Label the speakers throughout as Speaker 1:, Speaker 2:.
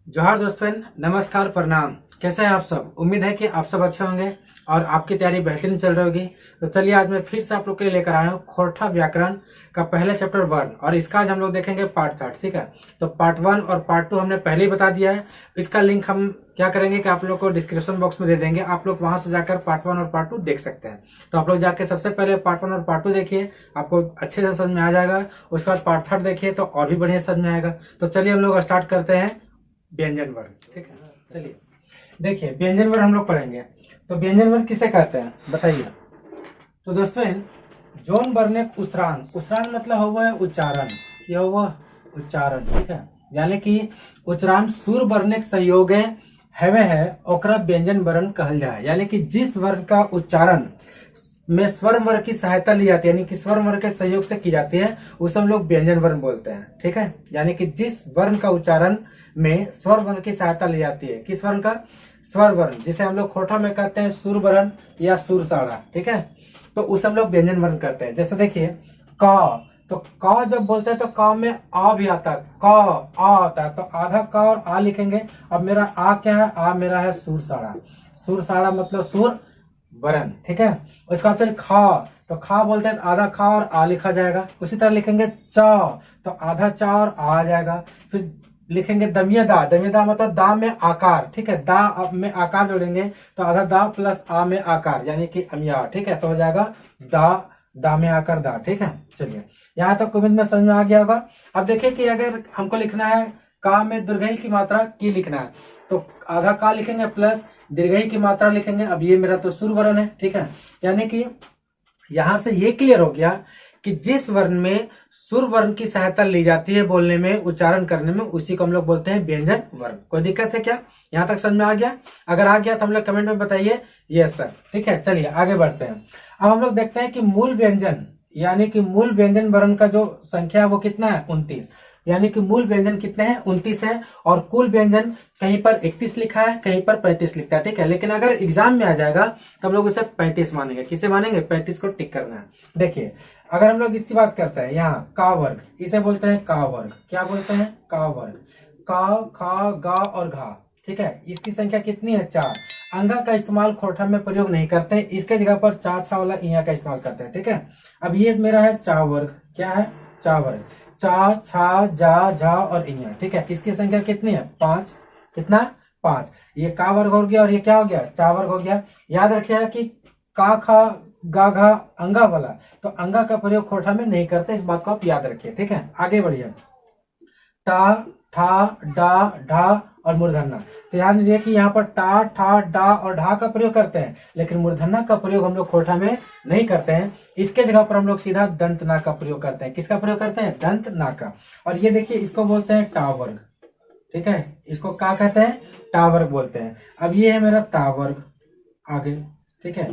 Speaker 1: जोहार दोस्तों, नमस्कार, प्रणाम। कैसे हैं आप सब? उम्मीद है कि आप सब अच्छे होंगे और आपकी तैयारी बेहतरीन चल रही होगी। तो चलिए आज मैं फिर से आप लोग के लिए लेकर आया हूँ खोरठा व्याकरण का पहले चैप्टर 1 और इसका आज हम लोग देखेंगे पार्ट 3। ठीक है, तो पार्ट 1 और पार्ट 2 हमने पहले ही बता दिया है। इसका लिंक हम क्या करेंगे कि आप लोग को डिस्क्रिप्शन बॉक्स में दे देंगे, आप लोग वहां से जाकर पार्ट 1 और पार्ट 2 देख सकते हैं। तो आप लोग जाके सबसे पहले पार्ट 1 और पार्ट 2 देखिए, आपको अच्छे से समझ में आ जाएगा। उसके बाद पार्ट 3 देखिए तो और भी बढ़िया समझ में आएगा। तो चलिए हम लोग स्टार्ट करते हैं व्यंजन वर्ग। ठीक है, चलिए देखिए व्यंजन वर्ग हम लोग पढ़ेंगे। तो व्यंजन वर्ग किसे कहते हैं बताइए। तो दोस्तों, जौन वर्णक उच्चारण, उच्चारण मतलब हुआ है उच्चारण, क्या हुआ उच्चारण। ठीक है, यानी कि उच्चारण सुर वर्णक संयोग हवे है ओकरा व्यंजन वर्ण कहल जाए। यानी कि जिस वर्ण का उच्चारण में स्वर वर्ग की सहायता ली जाती है, यानी कि स्वर वर्ग के सहयोग से की जाती है, उसे हम लोग व्यंजन वर्ण बोलते हैं। ठीक है, यानी कि जिस वर्ण का उच्चारण में स्वर वर्ण की सहायता ली जाती है, किस वर्ण का? स्वर वर्ण, जिसे हम लोग खोटा में कहते हैं सुर वर्ण या सुर साड़ा। ठीक है, तो उसे हम लोग व्यंजन वर्ण कहते हैं। जैसे देखिए क, तो क जब बोलते हैं तो क में आ भी आता है, क आ आता है, तो आधा क और आ लिखेंगे। अब मेरा आ क्या है? आ मेरा है सुर साड़ा। सुर साड़ा मतलब सुर वर्ण। ठीक है, उसके बाद फिर खा, तो खा बोलते हैं आधा खा और आ लिखा जाएगा। उसी तरह लिखेंगे चा, तो आधा चा और आ जाएगा। फिर लिखेंगे दमियदा, दमियदा मतलब दा में आकार। ठीक है, दा में आकार जोड़ेंगे तो आधा दा प्लस आ में आकार यानी कि अमिया। ठीक है, तो हो जाएगा दा, दा में आकर दा। ठीक है, चलिए यहाँ तक उम्मीद में समझ में आ गया होगा। अब देखिए कि अगर हमको लिखना है का में दीर्घई की मात्रा की लिखना है, तो आधा का लिखेंगे प्लस दीर्घई की मात्रा लिखेंगे। अब ये मेरा तो सुर वर्ण है। ठीक है, यानी कि यहां से ये क्लियर हो गया कि जिस वर्ण में सुर वर्ण की सहायता ली जाती है बोलने में, उच्चारण करने में, उसी को हम लोग बोलते हैं व्यंजन वर्ण। कोई दिक्कत है क्या? यहाँ तक समझ में आ गया? अगर आ गया तो हम लोग कमेंट में बताइए यस सर। ठीक है, चलिए आगे बढ़ते हैं। अब हम लोग देखते हैं कि मूल व्यंजन, यानी कि मूल व्यंजन वर्ण का जो संख्या है वो कितना है? 29। यानी कि मूल व्यंजन कितने हैं? 29 है। और कुल व्यंजन कहीं पर 31 लिखा है, कहीं पर 35 लिखता है। ठीक है, लेकिन अगर एग्जाम में आ जाएगा तो हम लोग उसे 35 मानेंगे। किसे मानेंगे? 35 को टिक करना है। देखिए अगर हम लोग इसकी बात करते हैं, यहाँ का वर्ग, इसे बोलते हैं का वर्ग। क्या बोलते हैं? का वर्ग। का, खा, गा और घा। ठीक है, इसकी संख्या कितनी है? 4। अंगा का इस्तेमाल खोटा में प्रयोग नहीं करते हैं, इसके जगह पर चा छा वाला इया का इस्तेमाल करते हैं। ठीक है, अब ये मेरा है चा वर्ग। क्या है? चा वर्ग। चा, छा, जा, झा और इया। ठीक है, इसकी संख्या कितनी है? 5। कितना? 5। ये का वर्ग हो गया और ये क्या हो गया? चा वर्ग हो गया। याद रखिएगा कि का, खा, गा, घा अंगा वाला, तो अंगा का प्रयोग खोटा में नहीं करते, इस बात को आप याद रखिए। ठीक है, आगे बढ़िए। टा, ठा, डा, ढा और मूर्धन्य। तो ध्यान दीजिए कि यहाँ पर टा, ठा, डा और ढा का प्रयोग करते हैं, लेकिन मूर्धन्य का प्रयोग हम लोग खोटा में नहीं करते हैं। इसके जगह पर हम लोग सीधा दंत ना का प्रयोग करते हैं। किसका प्रयोग करते हैं? दंत ना का। और ये देखिए इसको बोलते हैं टा वर्ग। ठीक है, इसको क्या कहते हैं? टा वर्ग बोलते हैं। अब ये है मेरा ता वर्ग। आगे ठीक है,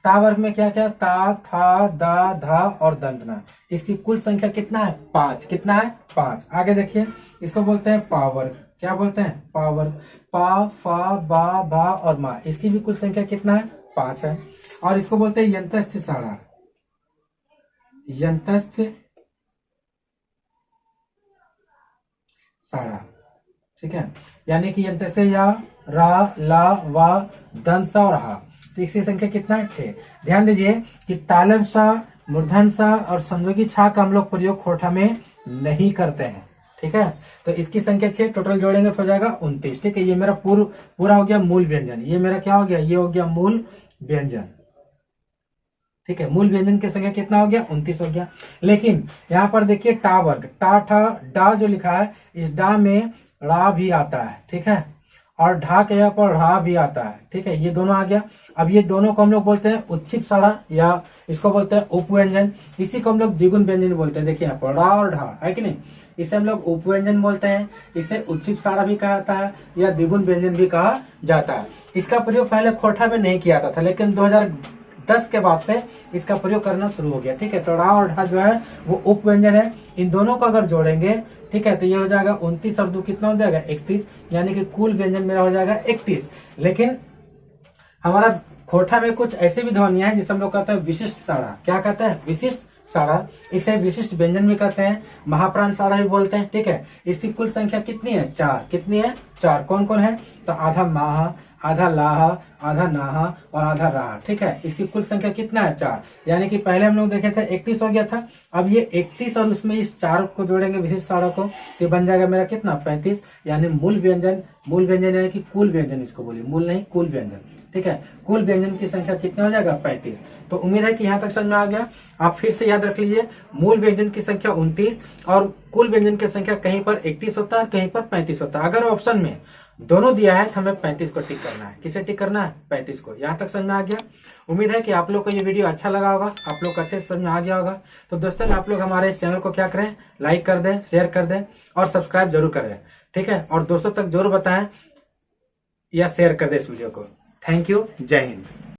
Speaker 1: ता वर्ग में क्या क्या? ता, था, दा, धा और दंतना। इसकी कुल संख्या कितना है? 5। कितना है? 5। आगे देखिए, इसको बोलते हैं पा वर्ग। क्या बोलते हैं? पा वर्ग। पा, फा, बा, भा और मा, इसकी भी कुल संख्या कितना है? 5 है। और इसको बोलते हैं यंतस्थ साड़ा। यंतस्थ साड़ा। ठीक है, यानी कि यंत्र से या, रा, ला, वा, दंसा और हा, तो इसकी संख्या कितना है? 6। ध्यान दीजिए कि तालब सा, मूर्धन सा और संयोगी छा का हम लोग प्रयोग खोटा में नहीं करते हैं। ठीक है, तो इसकी संख्या 6, टोटल जोड़ेंगे तो हो जाएगा 29। ठीक है, ये मेरा पूरा हो गया मूल व्यंजन। ये मेरा क्या हो गया? ये हो गया मूल व्यंजन। ठीक है, मूल व्यंजन की संख्या कितना हो गया? 29 हो गया। लेकिन यहाँ पर देखिए टा वर्ग, टा, ठा, डा जो लिखा है, इस डा में रा भी आता है। ठीक है, और ढा के यहाँ पर ढा भी आता है। ठीक है, ये दोनों आ गया। अब ये दोनों को हम लोग बोलते हैं उत्क्षिप्त साड़ा, या इसको बोलते हैं उपव्यंजन। इसी को हम लोग द्विगुण व्यंजन बोलते हैं। देखिए यहाँ पर रा और ढा है कि नहीं, इसे हम लोग उपव्यंजन बोलते हैं। इसे उत्क्षिप्त साड़ा भी कहा जाता है या द्विगुण व्यंजन भी कहा जाता है। इसका प्रयोग पहले खोटा में नहीं किया जाता था, लेकिन 2010 के बाद से इसका प्रयोग करना शुरू हो गया। ठीक है, तो रा और ढा जो है वो उपव्यंजन है। इन दोनों को अगर जोड़ेंगे, ठीक है, तो ये हो जाएगा 29 और 2 कितना हो जाएगा? 31। यानी कि कुल व्यंजन मेरा हो जाएगा 31। लेकिन हमारा खोटा में कुछ ऐसी भी ध्वनियां हैं जिसे हम लोग कहते हैं विशिष्ट साड़ा। क्या कहते हैं? विशिष्ट साड़ा, इसे विशिष्ट व्यंजन भी कहते हैं, महाप्राण साड़ा भी बोलते हैं। ठीक है, इसकी कुल संख्या कितनी है? 4। कितनी है? 4। कौन कौन है? तो आधा माह, आधा लाहा, आधा नाहा और आधा राहा। ठीक है, इसकी कुल संख्या कितना है? 4। यानी कि पहले हम लोग देखे थे 31 हो गया था, अब ये 31 और उसमें इस 4 को जोड़ेंगे विशिष्ट साड़ा को, तो बन जाएगा मेरा कितना? 35। यानी मूल व्यंजन, मूल व्यंजन यानी कि कुल व्यंजन इसको बोलिए, मूल नहीं कुल व्यंजन। ठीक है, कुल व्यंजन की संख्या कितना हो जाएगा? 35। तो उम्मीद है कि यहाँ तक समझ में आ गया। आप फिर से याद रख लीजिए, मूल व्यंजन की संख्या 29 और कुल व्यंजन की संख्या कहीं पर 31 होता है और कहीं पर 35 होता है। अगर ऑप्शन में दोनों दिया है तो हमें 35 को टिक करना है। किसे टिक करना है? 35 को। यहाँ तक समझ में आ गया। उम्मीद है कि आप लोग को ये वीडियो अच्छा लगा होगा, आप लोग को अच्छे से समझ में आ गया होगा। तो दोस्तों आप लोग हमारे इस चैनल को क्या करें? लाइक कर दें, शेयर कर दें और सब्सक्राइब जरूर करें। ठीक है, और दोस्तों तक जरूर बताएं या शेयर कर दें इस वीडियो को। Thank you. जय हिंद।